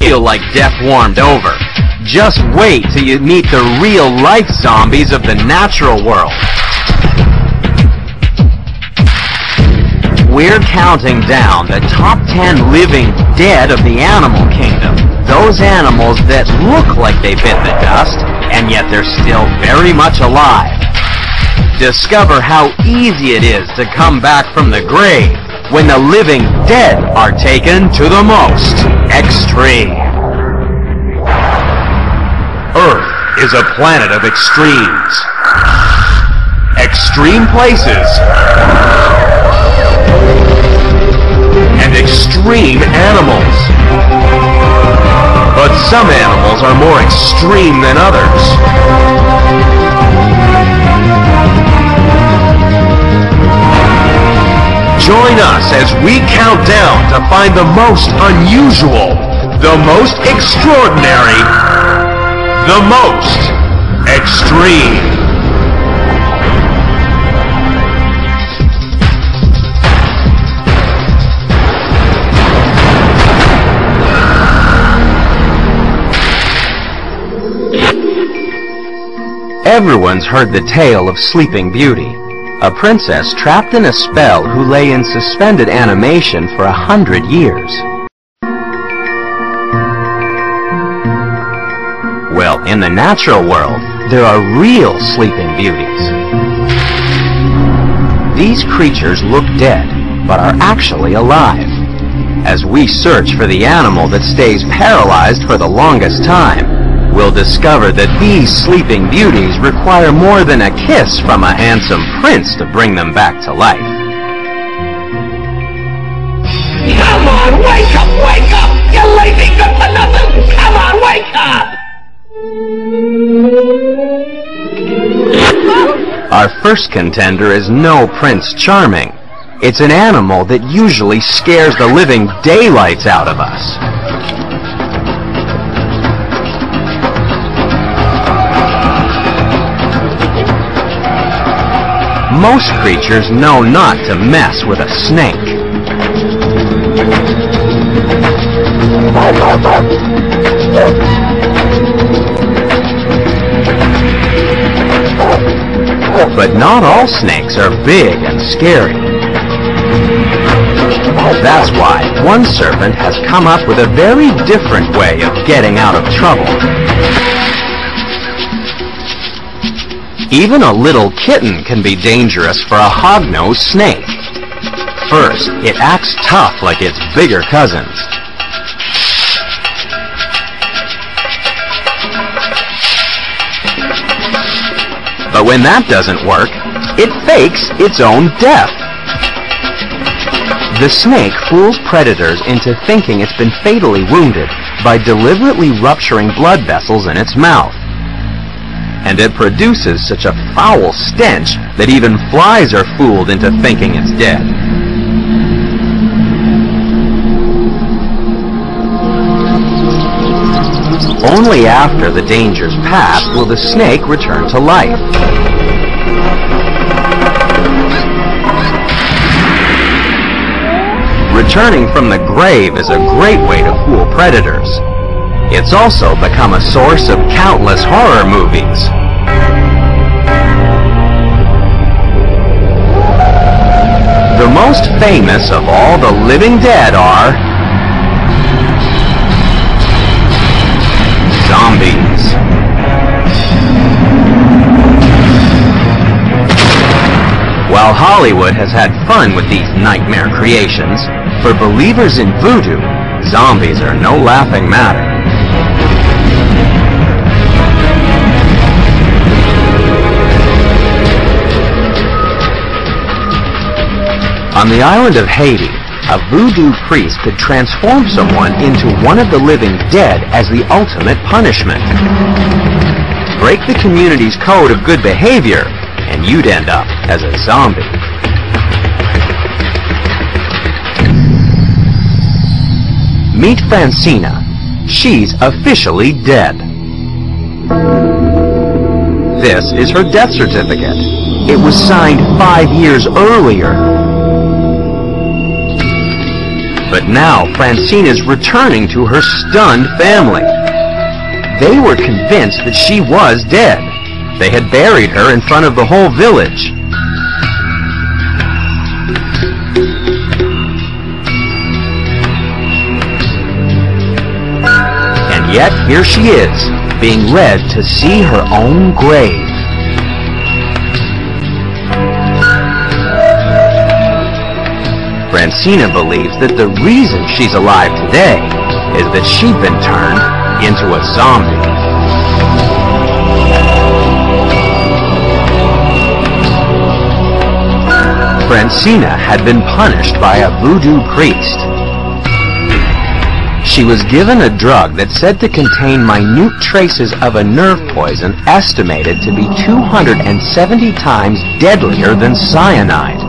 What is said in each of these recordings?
feel like death warmed over. Just wait till you meet the real-life zombies of the natural world. We're counting down the top 10 living dead of the animal kingdom. Those animals that look like they bit the dust, and yet they're still very much alive. Discover how easy it is to come back from the grave when the living dead are taken to the most extreme. Earth is a planet of extremes. Extreme places and extreme animals. But some animals are more extreme than others. Join us as we count down to find the most unusual, the most extraordinary, the most extreme. Everyone's heard the tale of Sleeping Beauty, a princess trapped in a spell who lay in suspended animation for 100 years. Well, in the natural world, there are real Sleeping Beauties. These creatures look dead, but are actually alive. As we search for the animal that stays paralyzed for the longest time, we'll discover that these Sleeping Beauties require more than a kiss from a handsome prince to bring them back to life. Come on, wake up, wake up! You're leaving good for nothing! Come on, wake up! Our first contender is no Prince Charming. It's an animal that usually scares the living daylights out of us. Most creatures know not to mess with a snake. But not all snakes are big and scary. That's why one serpent has come up with a very different way of getting out of trouble. Even a little kitten can be dangerous for a hog-nosed snake. First, it acts tough like its bigger cousins. But when that doesn't work, it fakes its own death. The snake fools predators into thinking it's been fatally wounded by deliberately rupturing blood vessels in its mouth. And it produces such a foul stench that even flies are fooled into thinking it's dead. Only after the danger's passed will the snake return to life. Returning from the grave is a great way to fool predators. It's also become a source of countless horror movies. The most famous of all the living dead are zombies. While Hollywood has had fun with these nightmare creations, for believers in voodoo, zombies are no laughing matter. On the island of Haiti, a voodoo priest could transform someone into one of the living dead as the ultimate punishment. Break the community's code of good behavior, and you'd end up as a zombie. Meet Francina. She's officially dead. This is her death certificate. It was signed 5 years earlier. But now Francine is returning to her stunned family. They were convinced that she was dead. They had buried her in front of the whole village. And yet here she is, being led to see her own grave. Francina believes that the reason she's alive today is that she'd been turned into a zombie. Francina had been punished by a voodoo priest. She was given a drug that said to contain minute traces of a nerve poison estimated to be 270 times deadlier than cyanide.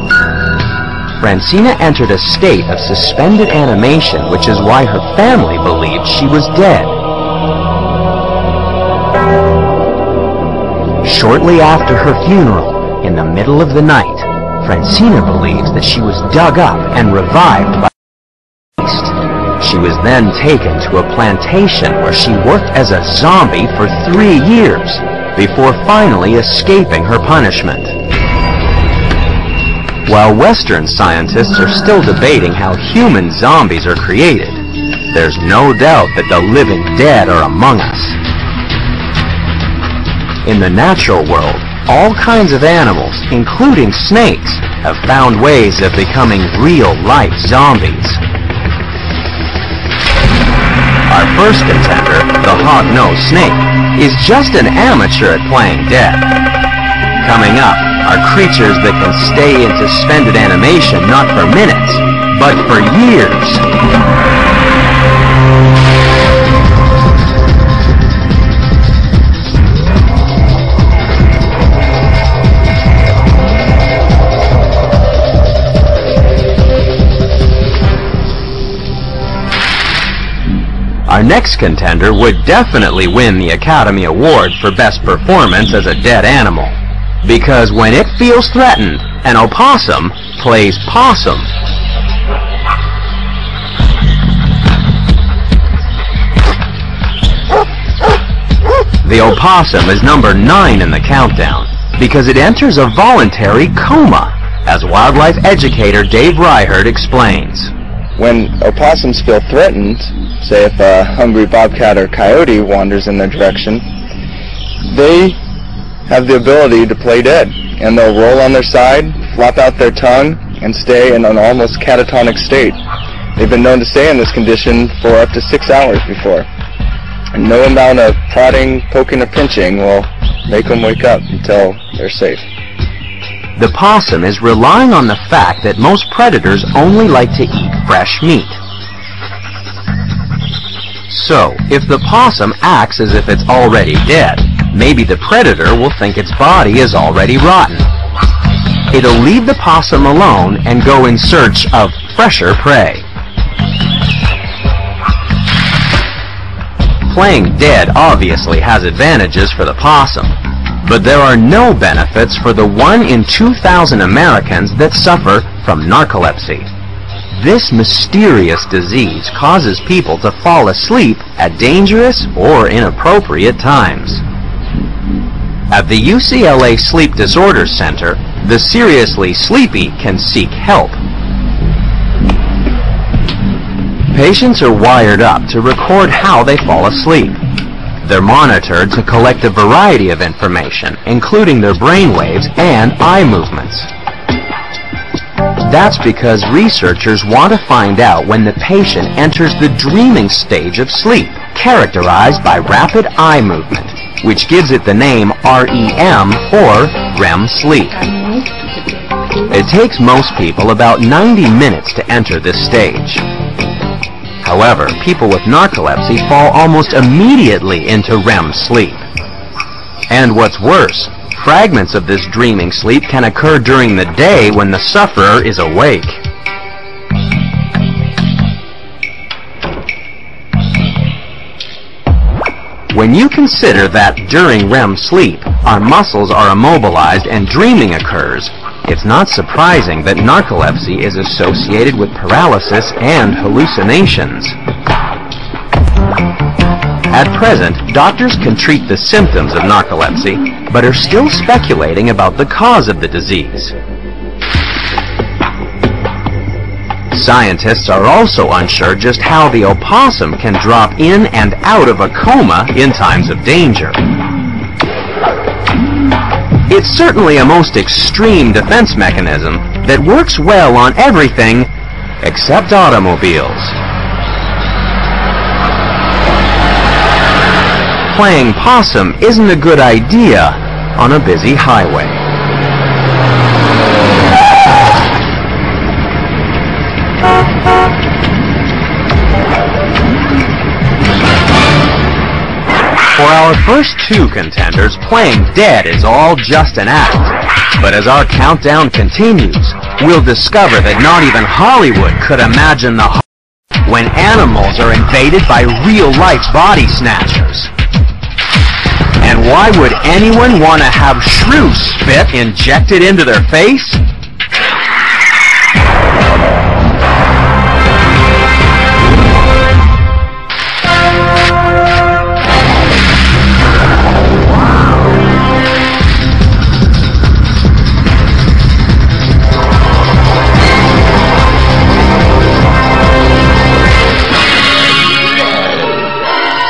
Francina entered a state of suspended animation, which is why her family believed she was dead. Shortly after her funeral, in the middle of the night, Francina believes that she was dug up and revived by a priest. She was then taken to a plantation where she worked as a zombie for 3 years, before finally escaping her punishment. While Western scientists are still debating how human zombies are created, there's no doubt that the living dead are among us. In the natural world, all kinds of animals, including snakes, have found ways of becoming real-life zombies. Our first contender, the hawk-nosed snake, is just an amateur at playing dead. Coming up are creatures that can stay in suspended animation not for minutes, but for years. Our next contender would definitely win the Academy Award for Best Performance as a dead animal. Because when it feels threatened, an opossum plays possum. The opossum is number 9 in the countdown because it enters a voluntary coma, as wildlife educator Dave Ryherd explains. When opossums feel threatened, say if a hungry bobcat or coyote wanders in their direction, they have the ability to play dead, and they'll roll on their side, flop out their tongue, and stay in an almost catatonic state. They've been known to stay in this condition for up to 6 hours before. And no amount of prodding, poking, or pinching will make them wake up until they're safe. The possum is relying on the fact that most predators only like to eat fresh meat. So, if the possum acts as if it's already dead, maybe the predator will think its body is already rotten. It'll leave the possum alone and go in search of fresher prey. Playing dead obviously has advantages for the possum, but there are no benefits for the 1 in 2,000 Americans that suffer from narcolepsy. This mysterious disease causes people to fall asleep at dangerous or inappropriate times. At the UCLA Sleep Disorders Center, the seriously sleepy can seek help. Patients are wired up to record how they fall asleep. They're monitored to collect a variety of information, including their brainwaves and eye movements. That's because researchers want to find out when the patient enters the dreaming stage of sleep, characterized by rapid eye movement, which gives it the name REM, or REM sleep. It takes most people about 90 minutes to enter this stage. However, people with narcolepsy fall almost immediately into REM sleep. And what's worse, fragments of this dreaming sleep can occur during the day when the sufferer is awake. When you consider that during REM sleep, our muscles are immobilized and dreaming occurs, It's not surprising that narcolepsy is associated with paralysis and hallucinations. At present, doctors can treat the symptoms of narcolepsy, but are still speculating about the cause of the disease. Scientists are also unsure just how the opossum can drop in and out of a coma in times of danger. It's certainly a most extreme defense mechanism that works well on everything except automobiles. Playing possum isn't a good idea on a busy highway. For our first two contenders, playing dead is all just an act. But as our countdown continues, we'll discover that not even Hollywood could imagine the horror when animals are invaded by real-life body snatchers. And why would anyone want to have shrew spit injected into their face?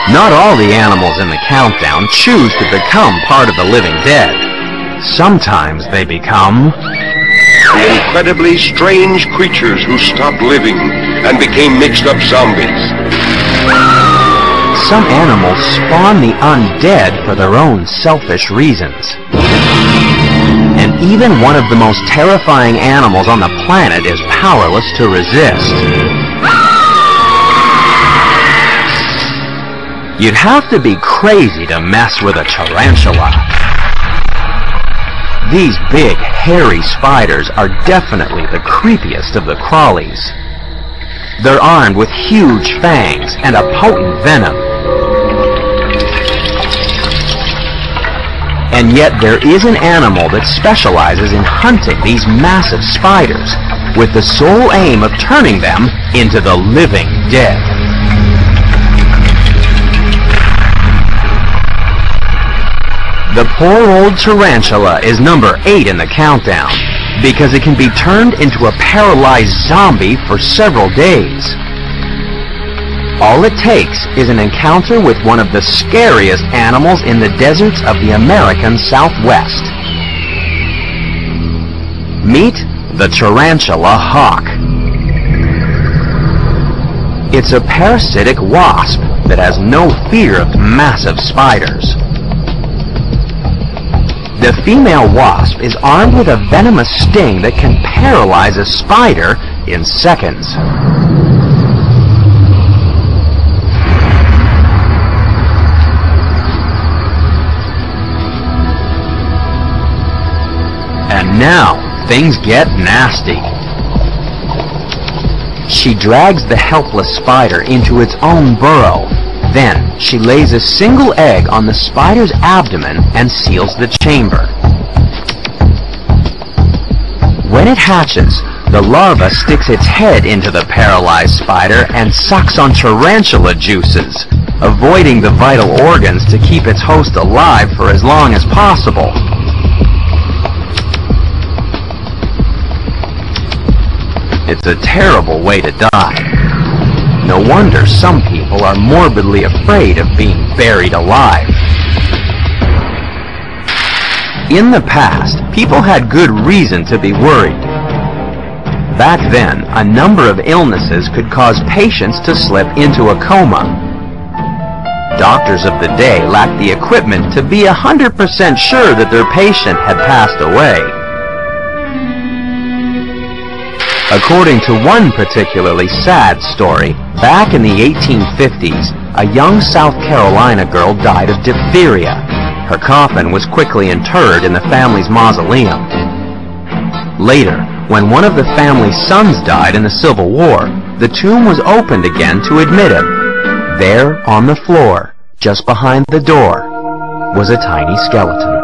Not all the animals in the countdown choose to become part of the living dead. Sometimes they become the incredibly strange creatures who stopped living and became mixed-up zombies. Some animals spawn the undead for their own selfish reasons. And even one of the most terrifying animals on the planet is powerless to resist. You'd have to be crazy to mess with a tarantula. These big, hairy spiders are definitely the creepiest of the crawlies. They're armed with huge fangs and a potent venom. And yet there is an animal that specializes in hunting these massive spiders, with the sole aim of turning them into the living dead. The poor old tarantula is number 8 in the countdown, because it can be turned into a paralyzed zombie for several days. All it takes is an encounter with one of the scariest animals in the deserts of the American Southwest. Meet the Tarantula Hawk. It's a parasitic wasp that has no fear of massive spiders. The female wasp is armed with a venomous sting that can paralyze a spider in seconds. And now, things get nasty. She drags the helpless spider into its own burrow. Then, she lays a single egg on the spider's abdomen and seals the chamber. When it hatches, the larva sticks its head into the paralyzed spider and sucks on tarantula juices, avoiding the vital organs to keep its host alive for as long as possible. It's a terrible way to die. No wonder some people are morbidly afraid of being buried alive. In the past, people had good reason to be worried. Back then, a number of illnesses could cause patients to slip into a coma. Doctors of the day lacked the equipment to be 100% sure that their patient had passed away. According to one particularly sad story, back in the 1850s, a young South Carolina girl died of diphtheria. Her coffin was quickly interred in the family's mausoleum. Later, when one of the family's sons died in the Civil War, the tomb was opened again to admit him. There, on the floor, just behind the door, was a tiny skeleton.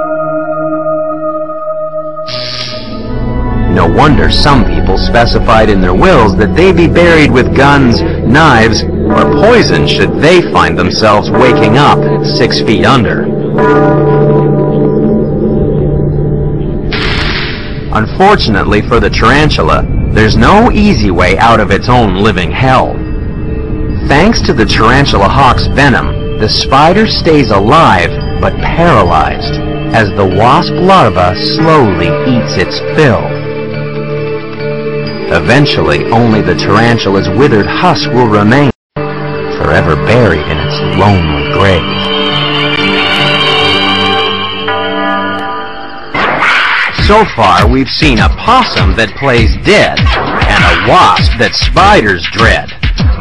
No wonder some people specified in their wills that they be buried with guns, knives, or poison should they find themselves waking up 6 feet under. Unfortunately for the tarantula, there's no easy way out of its own living hell. Thanks to the Tarantula Hawk's venom, the spider stays alive but paralyzed as the wasp larva slowly eats its fill. Eventually, only the tarantula's withered husk will remain, forever buried in its lonely grave. So far, we've seen a possum that plays dead, and a wasp that spiders dread.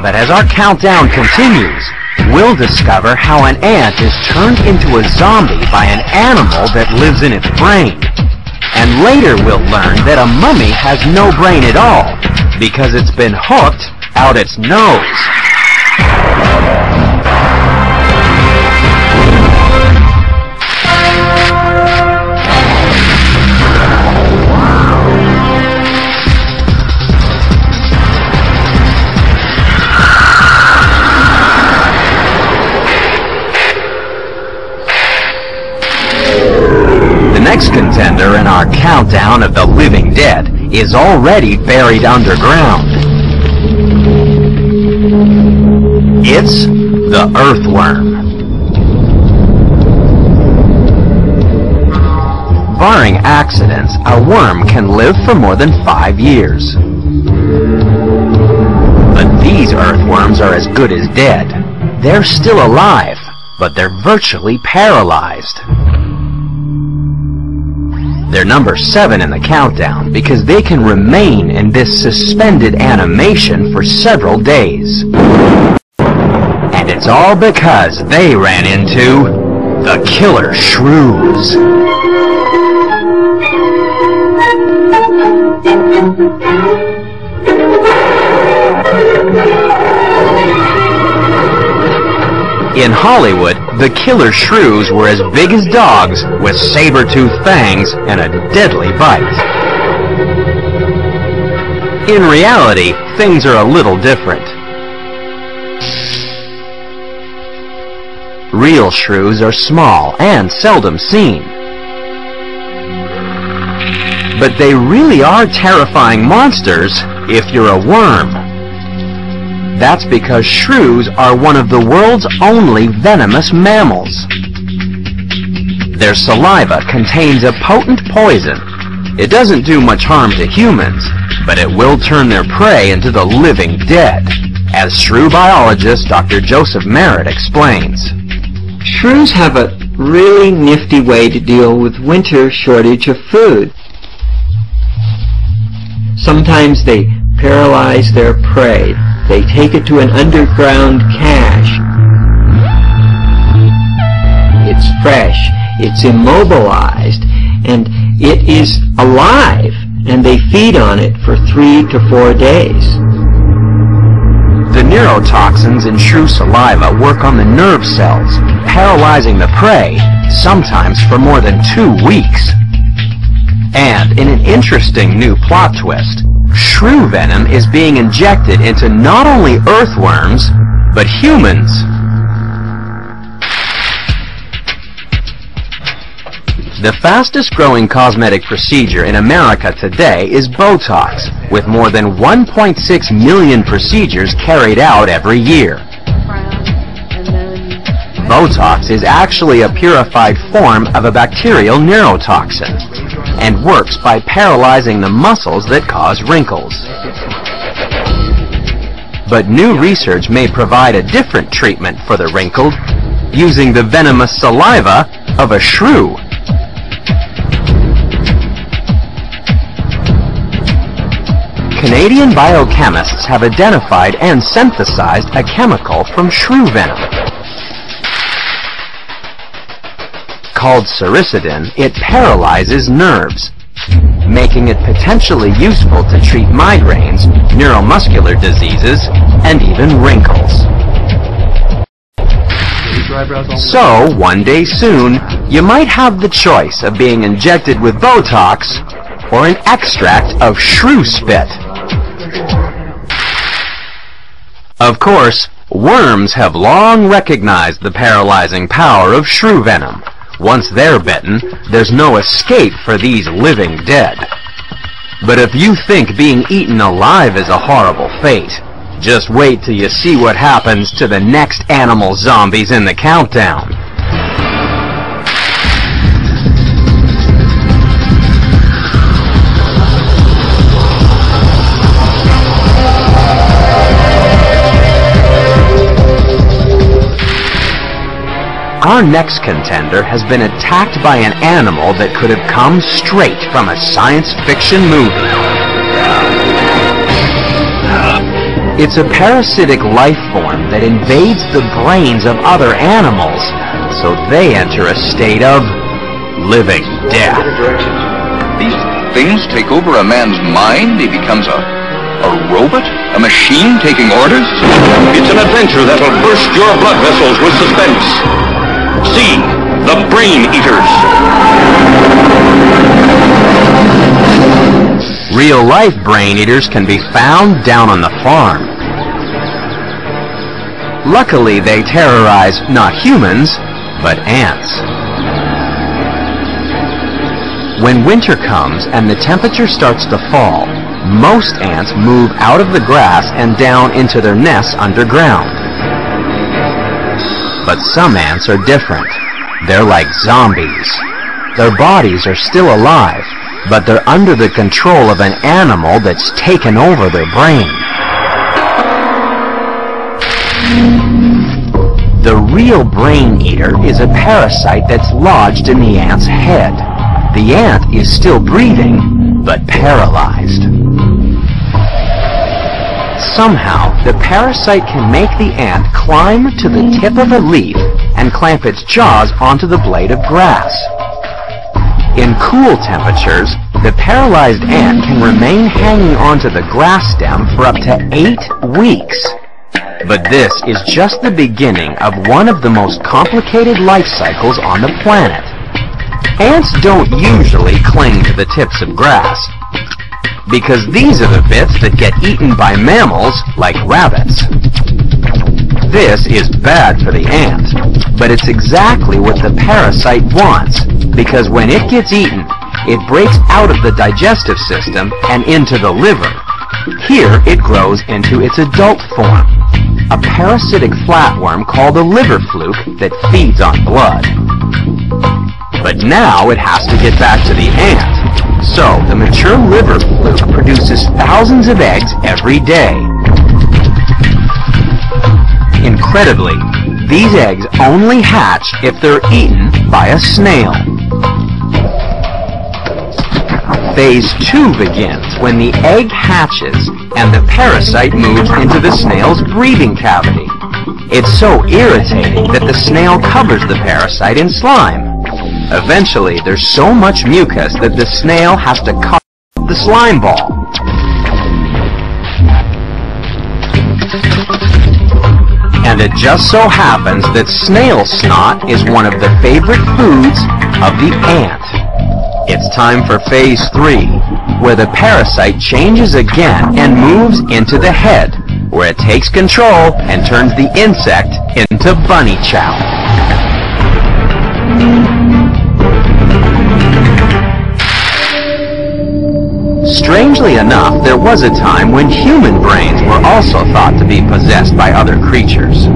But as our countdown continues, we'll discover how an ant is turned into a zombie by an animal that lives in its brain. And later we'll learn that a mummy has no brain at all, because it's been hooked out its nose. The next contender in our countdown of the living dead is already buried underground. It's the earthworm. Barring accidents, a worm can live for more than 5 years. But these earthworms are as good as dead. They're still alive, but they're virtually paralyzed. They're number 7 in the countdown because they can remain in this suspended animation for several days. And it's all because they ran into the killer shrews. In Hollywood, the killer shrews were as big as dogs with saber-toothed fangs and a deadly bite. In reality, things are a little different. Real shrews are small and seldom seen. But they really are terrifying monsters if you're a worm. That's because shrews are one of the world's only venomous mammals. Their saliva contains a potent poison. It doesn't do much harm to humans, but it will turn their prey into the living dead, as shrew biologist Dr. Joseph Merritt explains. Shrews have a really nifty way to deal with winter shortage of food. Sometimes they paralyze their prey. They take it to an underground cache. It's fresh, it's immobilized, and it is alive, and they feed on it for 3 to 4 days. The neurotoxins in shrew saliva work on the nerve cells, paralyzing the prey, sometimes for more than 2 weeks. And in an interesting new plot twist, shrew venom is being injected into not only earthworms, but humans. The fastest growing cosmetic procedure in America today is Botox, with more than 1.6 million procedures carried out every year. Botox is actually a purified form of a bacterial neurotoxin, and works by paralyzing the muscles that cause wrinkles. But new research may provide a different treatment for the wrinkled, using the venomous saliva of a shrew. Canadian biochemists have identified and synthesized a chemical from shrew venom. Called sericidin, it paralyzes nerves, making it potentially useful to treat migraines, neuromuscular diseases, and even wrinkles. So, one day soon, you might have the choice of being injected with Botox or an extract of shrew spit. Of course, worms have long recognized the paralyzing power of shrew venom. Once they're bitten, there's no escape for these living dead. But if you think being eaten alive is a horrible fate, just wait till you see what happens to the next animal zombies in the countdown. Our next contender has been attacked by an animal that could have come straight from a science fiction movie. It's a parasitic life form that invades the brains of other animals, so they enter a state of living death. These things take over a man's mind? He becomes a robot? A machine taking orders? It's an adventure that'll burst your blood vessels with suspense. See, the Brain Eaters. Real-life brain eaters can be found down on the farm. Luckily, they terrorize not humans, but ants. When winter comes and the temperature starts to fall, most ants move out of the grass and down into their nests underground. But some ants are different. They're like zombies. Their bodies are still alive, but they're under the control of an animal that's taken over their brain. The real brain eater is a parasite that's lodged in the ant's head. The ant is still breathing, but paralyzed. Somehow, the parasite can make the ant climb to the tip of a leaf and clamp its jaws onto the blade of grass. In cool temperatures, the paralyzed ant can remain hanging onto the grass stem for up to 8 weeks. But this is just the beginning of one of the most complicated life cycles on the planet. Ants don't usually cling to the tips of grass, because these are the bits that get eaten by mammals like rabbits. This is bad for the ant, but it's exactly what the parasite wants, because when it gets eaten, it breaks out of the digestive system and into the liver. Here it grows into its adult form, a parasitic flatworm called a liver fluke that feeds on blood. But now it has to get back to the ant. So, the mature liver fluke produces thousands of eggs every day. Incredibly, these eggs only hatch if they're eaten by a snail. Phase 2 begins when the egg hatches and the parasite moves into the snail's breathing cavity. It's so irritating that the snail covers the parasite in slime. Eventually, there's so much mucus that the snail has to cut the slime ball. And it just so happens that snail snot is one of the favorite foods of the ant. It's time for phase 3, where the parasite changes again and moves into the head, where it takes control and turns the insect into bunny chow. Strangely enough, there was a time when human brains were also thought to be possessed by other creatures.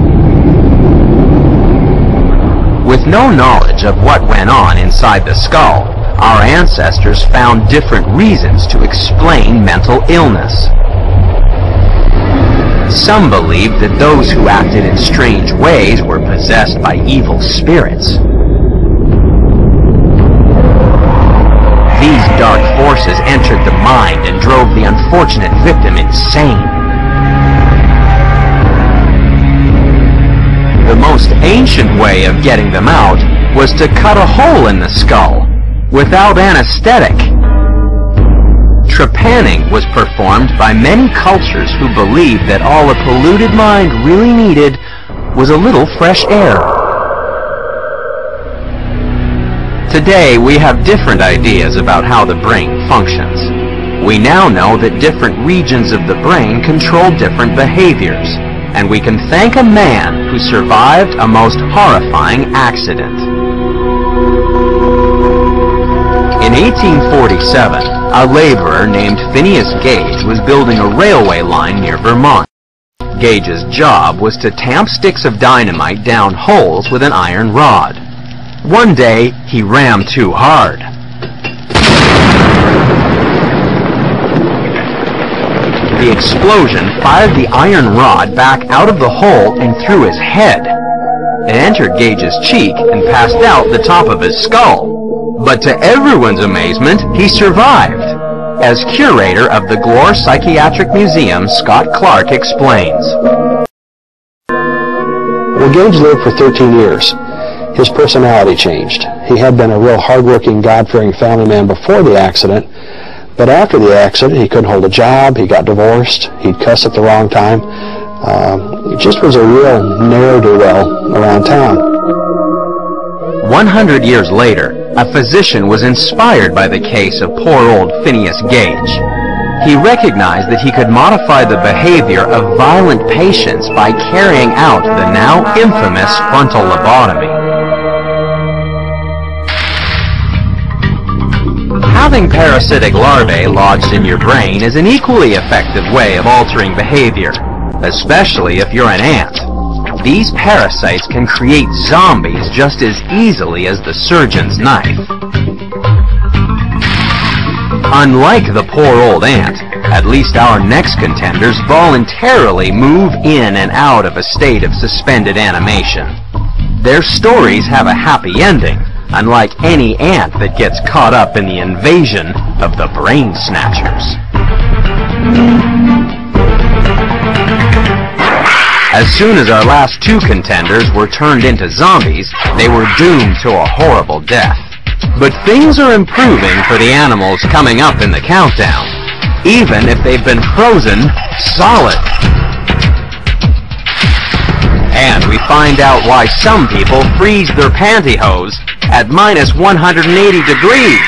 With no knowledge of what went on inside the skull, our ancestors found different reasons to explain mental illness. Some believed that those who acted in strange ways were possessed by evil spirits. These dark forces entered the mind and drove the unfortunate victim insane. The most ancient way of getting them out was to cut a hole in the skull without anesthetic. Trepanning was performed by many cultures who believed that all a polluted mind really needed was a little fresh air. Today, we have different ideas about how the brain functions. We now know that different regions of the brain control different behaviors, and we can thank a man who survived a most horrifying accident. In 1847, a laborer named Phineas Gage was building a railway line near Vermont. Gage's job was to tamp sticks of dynamite down holes with an iron rod. One day, he rammed too hard. The explosion fired the iron rod back out of the hole and through his head. It entered Gage's cheek and passed out the top of his skull. But to everyone's amazement, he survived. As curator of the Glore Psychiatric Museum, Scott Clark explains. Well, Gage lived for 13 years. His personality changed. He had been a real hard-working, God-fearing family man before the accident, but after the accident, he couldn't hold a job, he got divorced, he'd cuss at the wrong time. He just was a real ne'er-do-well around town. 100 years later, a physician was inspired by the case of poor old Phineas Gage. He recognized that he could modify the behavior of violent patients by carrying out the now infamous frontal lobotomy. Having parasitic larvae lodged in your brain is an equally effective way of altering behavior, especially if you're an ant. These parasites can create zombies just as easily as the surgeon's knife. Unlike the poor old ant, at least our next contenders voluntarily move in and out of a state of suspended animation. Their stories have a happy ending, unlike any ant that gets caught up in the invasion of the brain snatchers. As soon as our last two contenders were turned into zombies, they were doomed to a horrible death. But things are improving for the animals coming up in the countdown, even if they've been frozen solid. And we find out why some people freeze their pantyhose at minus 180 degrees.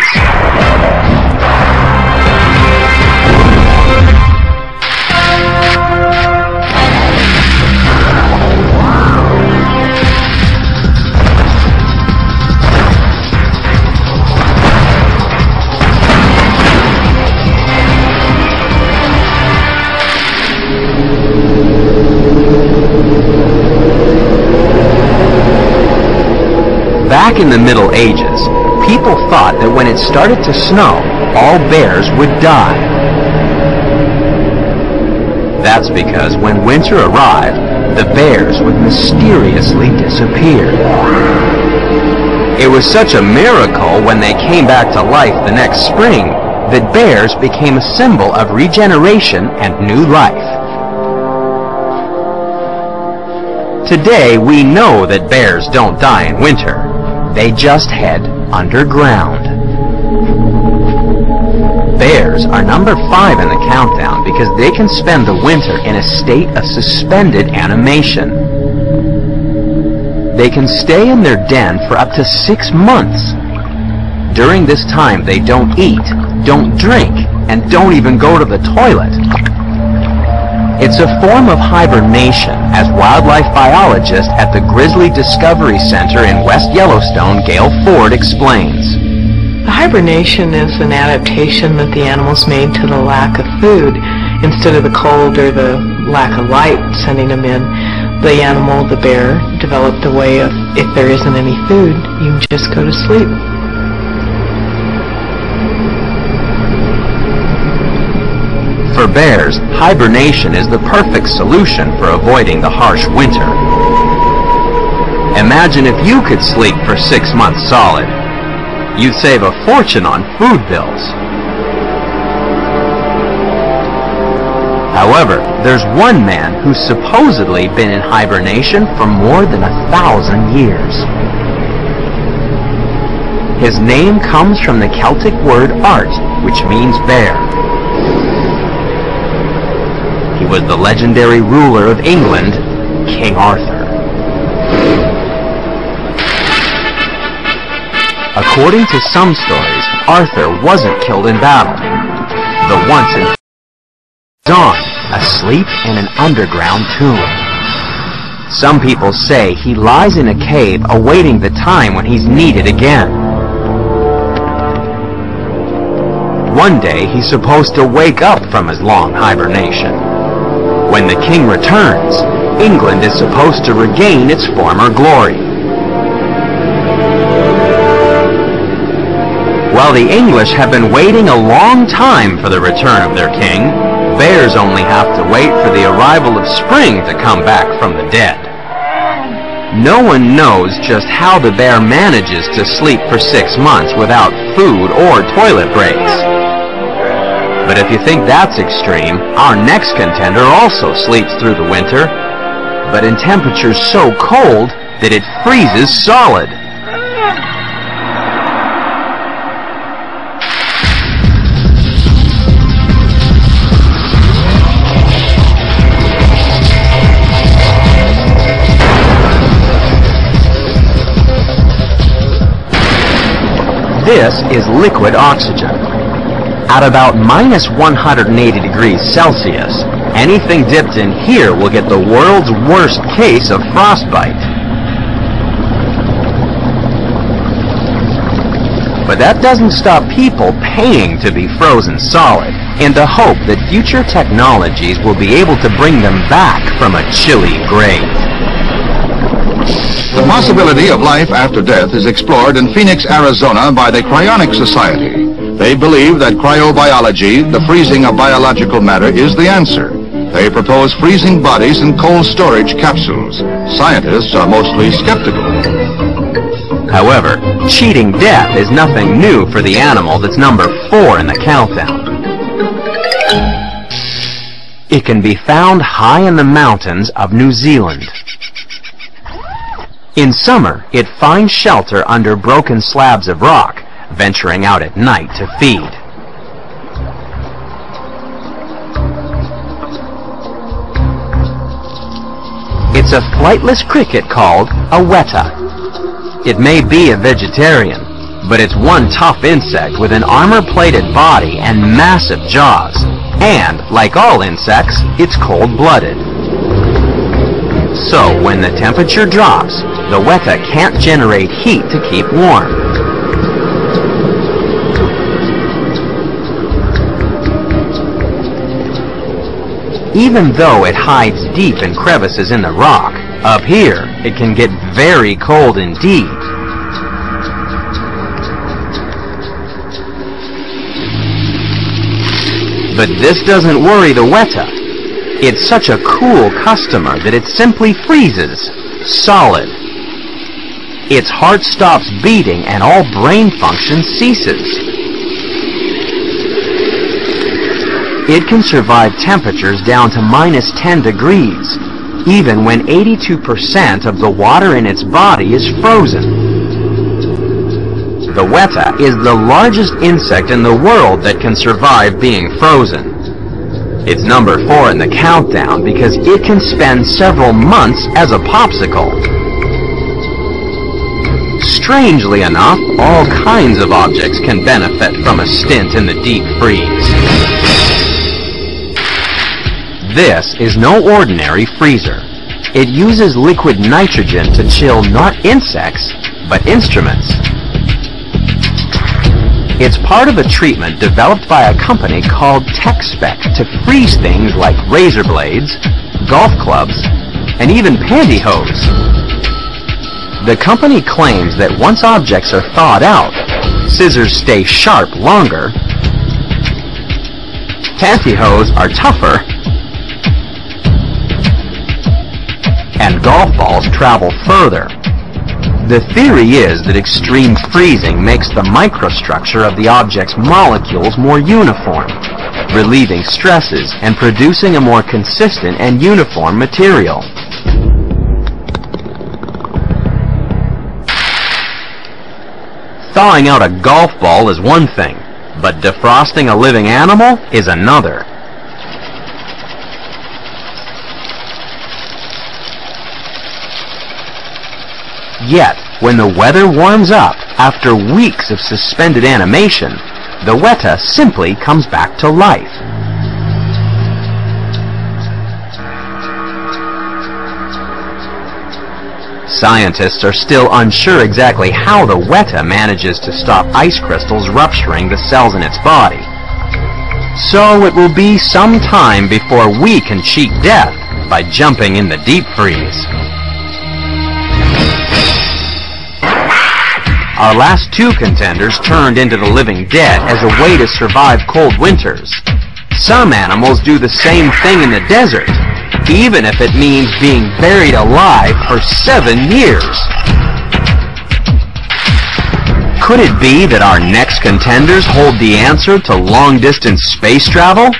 Back in the Middle Ages, people thought that when it started to snow, all bears would die. That's because when winter arrived, the bears would mysteriously disappear. It was such a miracle when they came back to life the next spring that bears became a symbol of regeneration and new life. Today, we know that bears don't die in winter. They just head underground. Bears are number 5 in the countdown because they can spend the winter in a state of suspended animation. They can stay in their den for up to 6 months. During this time, they don't eat, don't drink, and don't even go to the toilet. It's a form of hibernation, as wildlife biologist at the Grizzly Discovery Center in West Yellowstone, Gail Ford, explains. The hibernation is an adaptation that the animals made to the lack of food. Instead of the cold or the lack of light sending them in, the animal, the bear, developed a way of, if there isn't any food, you can just go to sleep. For bears, hibernation is the perfect solution for avoiding the harsh winter. Imagine if you could sleep for 6 months solid. You'd save a fortune on food bills. However, there's one man who's supposedly been in hibernation for more than 1,000 years. His name comes from the Celtic word art, which means bear. He was the legendary ruler of England, King Arthur. According to some stories, Arthur wasn't killed in battle. The once in dawn, asleep in an underground tomb. Some people say he lies in a cave awaiting the time when he's needed again. One day he's supposed to wake up from his long hibernation. When the king returns, England is supposed to regain its former glory. While the English have been waiting a long time for the return of their king, bears only have to wait for the arrival of spring to come back from the dead. No one knows just how the bear manages to sleep for 6 months without food or toilet breaks. But if you think that's extreme, our next contender also sleeps through the winter, but in temperatures so cold that it freezes solid. This is liquid oxygen. At about minus 180 degrees Celsius, anything dipped in here will get the world's worst case of frostbite. But that doesn't stop people paying to be frozen solid, in the hope that future technologies will be able to bring them back from a chilly grave. The possibility of life after death is explored in Phoenix, Arizona by the Cryonics Society. They believe that cryobiology, the freezing of biological matter, is the answer. They propose freezing bodies in cold storage capsules. Scientists are mostly skeptical. However, cheating death is nothing new for the animal that's number 4 in the countdown. It can be found high in the mountains of New Zealand. In summer, it finds shelter under broken slabs of rock, venturing out at night to feed. It's a flightless cricket called a weta. It may be a vegetarian, but it's one tough insect with an armor-plated body and massive jaws. And, like all insects, it's cold-blooded. So, when the temperature drops, the weta can't generate heat to keep warm. Even though it hides deep in crevices in the rock, up here it can get very cold indeed. But this doesn't worry the weta. It's such a cool customer that it simply freezes, solid. Its heart stops beating and all brain function ceases. It can survive temperatures down to minus 10 degrees, even when 82% of the water in its body is frozen. The weta is the largest insect in the world that can survive being frozen. It's number 4 in the countdown because it can spend several months as a popsicle. Strangely enough, all kinds of objects can benefit from a stint in the deep freeze. This is no ordinary freezer. It uses liquid nitrogen to chill not insects, but instruments. It's part of a treatment developed by a company called TechSpec to freeze things like razor blades, golf clubs, and even pantyhose. The company claims that once objects are thawed out, scissors stay sharp longer, pantyhose are tougher, and golf balls travel further. The theory is that extreme freezing makes the microstructure of the object's molecules more uniform, relieving stresses and producing a more consistent and uniform material. Thawing out a golf ball is one thing, but defrosting a living animal is another. Yet, when the weather warms up After weeks of suspended animation, the weta simply comes back to life. Scientists are still unsure exactly how the weta manages to stop ice crystals rupturing the cells in its body. So it will be some time before we can cheat death by jumping in the deep freeze. Our last two contenders turned into the living dead as a way to survive cold winters. Some animals do the same thing in the desert, even if it means being buried alive for 7 years. Could it be that our next contenders hold the answer to long-distance space travel?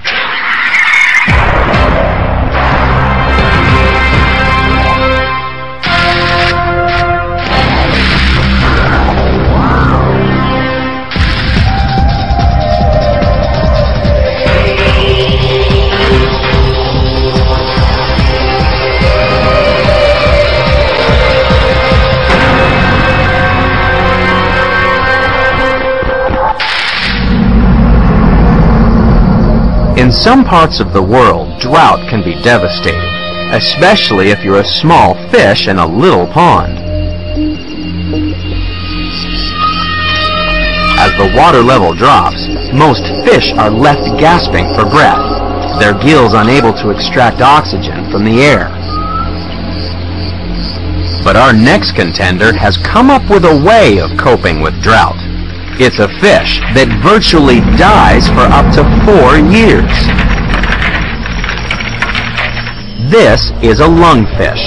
In some parts of the world, drought can be devastating, especially if you're a small fish in a little pond. As the water level drops, most fish are left gasping for breath, their gills unable to extract oxygen from the air. But our next contender has come up with a way of coping with drought. It's a fish that virtually dies for up to 4 years. This is a lungfish.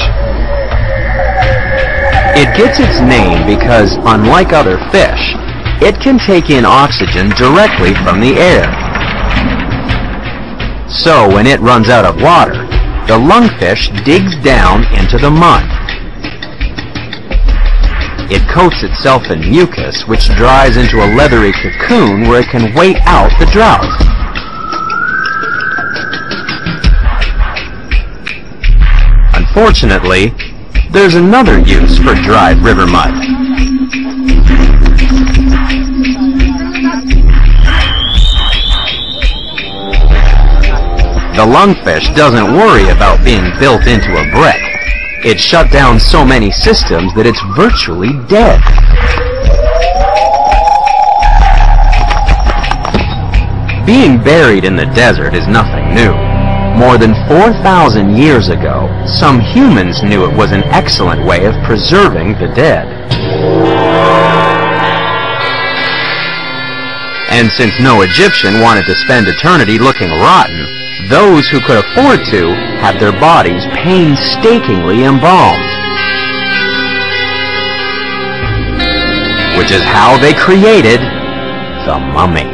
It gets its name because, unlike other fish, it can take in oxygen directly from the air. So when it runs out of water, the lungfish digs down into the mud. It coats itself in mucus, which dries into a leathery cocoon where it can wait out the drought. Unfortunately, there's another use for dried river mud. The lungfish doesn't worry about being built into a brick. It shut down so many systems that it's virtually dead. Being buried in the desert is nothing new. More than 4,000 years ago, some humans knew it was an excellent way of preserving the dead. And since no Egyptian wanted to spend eternity looking rotten, those who could afford to had their bodies painstakingly embalmed. Which is how they created the mummy.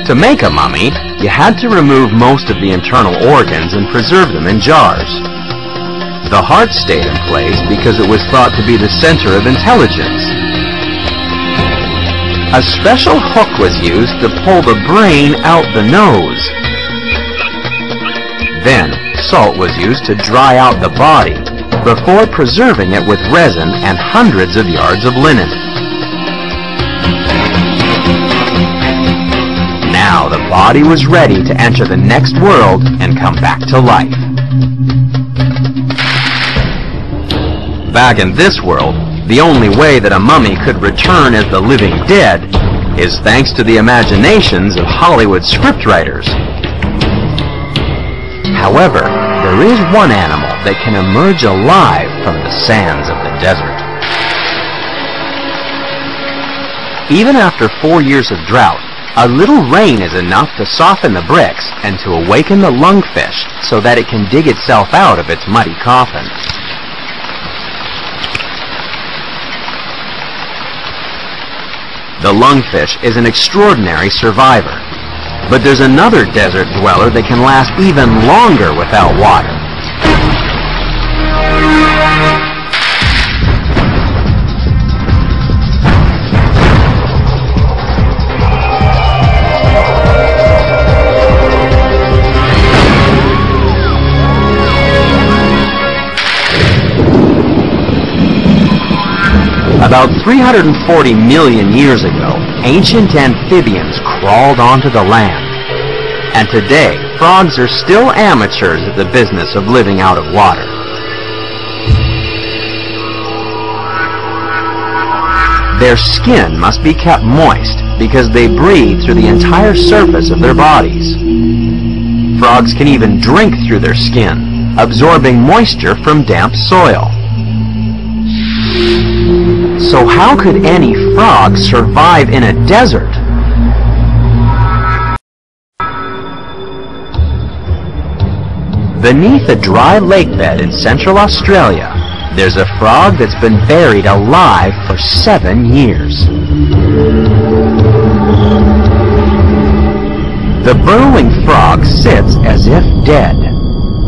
To make a mummy, you had to remove most of the internal organs and preserve them in jars. The heart stayed in place because it was thought to be the center of intelligence. A special hook was used to pull the brain out the nose. Then, salt was used to dry out the body before preserving it with resin and hundreds of yards of linen. Now the body was ready to enter the next world and come back to life. Back in this world, the only way that a mummy could return as the living dead is thanks to the imaginations of Hollywood scriptwriters. However, there is one animal that can emerge alive from the sands of the desert. Even after 4 years of drought, a little rain is enough to soften the bricks and to awaken the lungfish so that it can dig itself out of its muddy coffin. The lungfish is an extraordinary survivor, but there's another desert dweller that can last even longer without water. About 340 million years ago, ancient amphibians crawled onto the land. And today, frogs are still amateurs at the business of living out of water. Their skin must be kept moist because they breathe through the entire surface of their bodies. Frogs can even drink through their skin, absorbing moisture from damp soil. So how could any frog survive in a desert? Beneath a dry lake bed in Central Australia, there's a frog that's been buried alive for 7 years. The burrowing frog sits as if dead,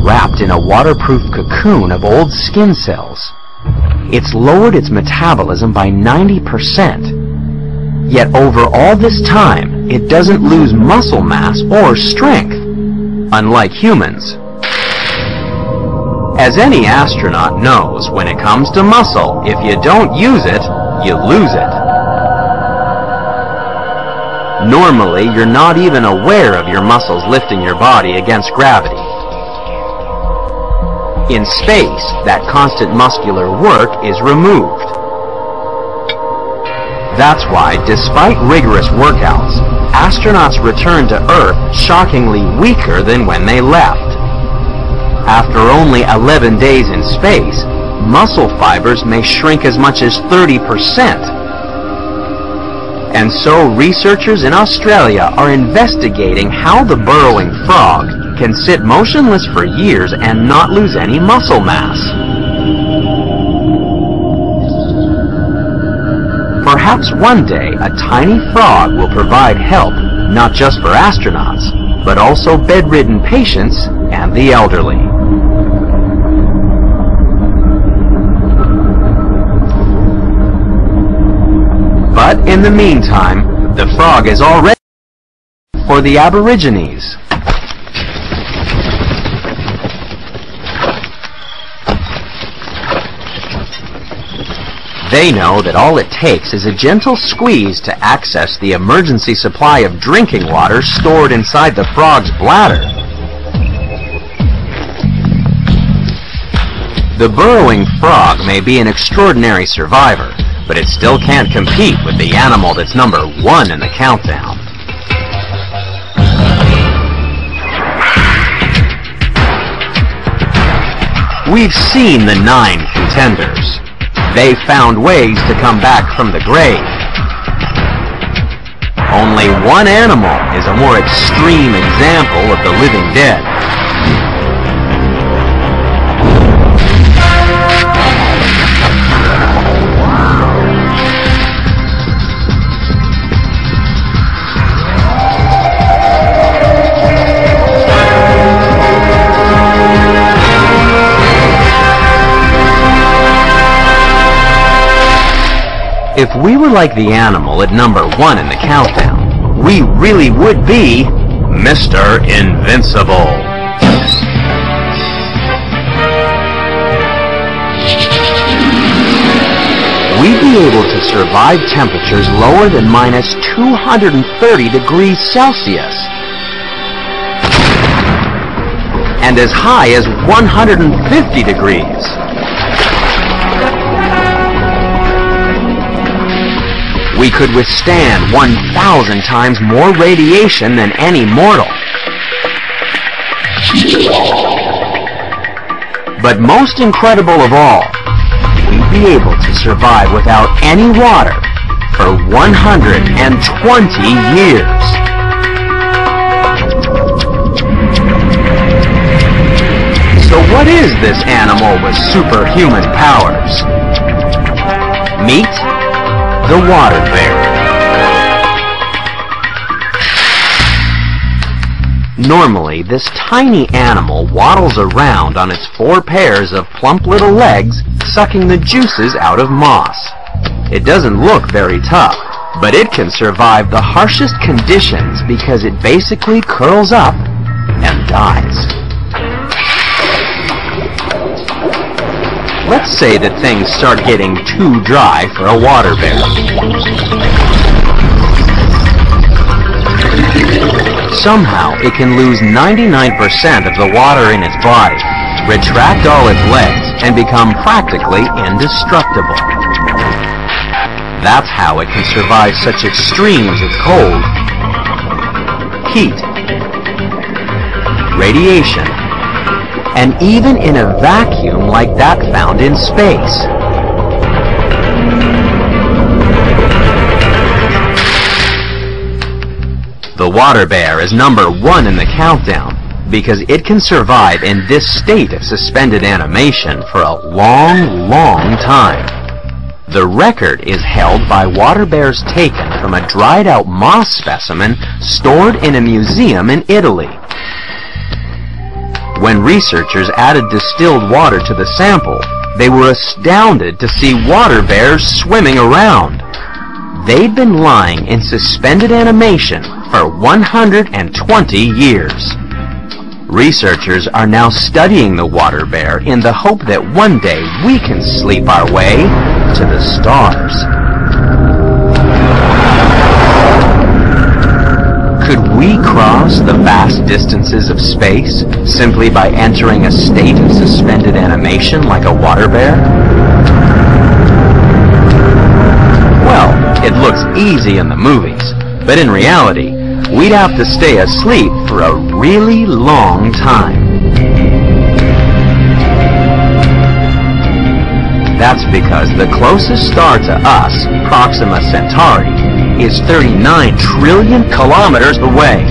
wrapped in a waterproof cocoon of old skin cells. It's lowered its metabolism by 90%. Yet over all this time, it doesn't lose muscle mass or strength, unlike humans. As any astronaut knows, when it comes to muscle, if you don't use it, you lose it. Normally, you're not even aware of your muscles lifting your body against gravity. In space, that constant muscular work is removed. That's why, despite rigorous workouts, astronauts return to Earth shockingly weaker than when they left. After only 11 days in space, muscle fibers may shrink as much as 30%. And so researchers in Australia are investigating how the burrowing frog can sit motionless for years and not lose any muscle mass. Perhaps one day a tiny frog will provide help not just for astronauts, but also bedridden patients and the elderly. But in the meantime, the frog is already for the Aborigines. They know that all it takes is a gentle squeeze to access the emergency supply of drinking water stored inside the frog's bladder. The burrowing frog may be an extraordinary survivor, but it still can't compete with the animal that's number 1 in the countdown. We've seen the 9 contenders. They've found ways to come back from the grave. Only one animal is a more extreme example of the living dead. If we were like the animal at number 1 in the countdown, we really would be Mr. Invincible. We'd be able to survive temperatures lower than minus 230 degrees Celsius and as high as 150 degrees. We could withstand 1,000 times more radiation than any mortal. But most incredible of all, we'd be able to survive without any water for 120 years. So what is this animal with superhuman powers? Meet the water bear. Normally, this tiny animal waddles around on its 4 pairs of plump little legs, sucking the juices out of moss. It doesn't look very tough, but it can survive the harshest conditions because it basically curls up and dies. Let's say that things start getting too dry for a water bear. Somehow, it can lose 99% of the water in its body, retract all its legs, and become practically indestructible. That's how it can survive such extremes of cold, heat, radiation, and even in a vacuum like that found in space. The water bear is number 1 in the countdown because it can survive in this state of suspended animation for a long, long time. The record is held by water bears taken from a dried-out moss specimen stored in a museum in Italy. When researchers added distilled water to the sample, they were astounded to see water bears swimming around. They'd been lying in suspended animation for 120 years. Researchers are now studying the water bear in the hope that one day we can sleep our way to the stars. Could we cross the vast distances of space simply by entering a state of suspended animation like a water bear? Well, it looks easy in the movies, but in reality, we'd have to stay asleep for a really long time. That's because the closest star to us, Proxima Centauri, is 39 trillion kilometers away.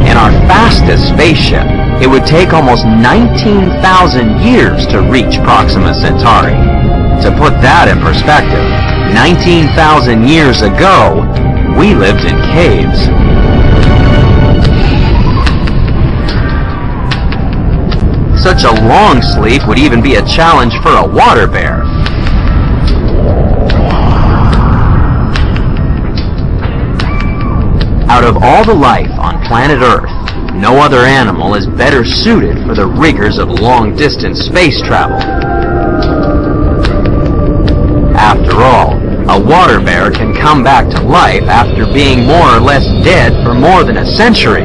In our fastest spaceship, it would take almost 19,000 years to reach Proxima Centauri. To put that in perspective, 19,000 years ago, we lived in caves. Such a long sleep would even be a challenge for a water bear. Out of all the life on planet Earth, no other animal is better suited for the rigors of long-distance space travel. After all, a water bear can come back to life after being more or less dead for more than a century.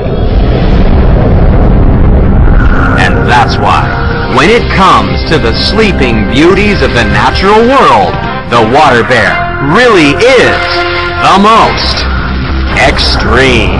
And that's why, when it comes to the sleeping beauties of the natural world, the water bear really is the most extreme.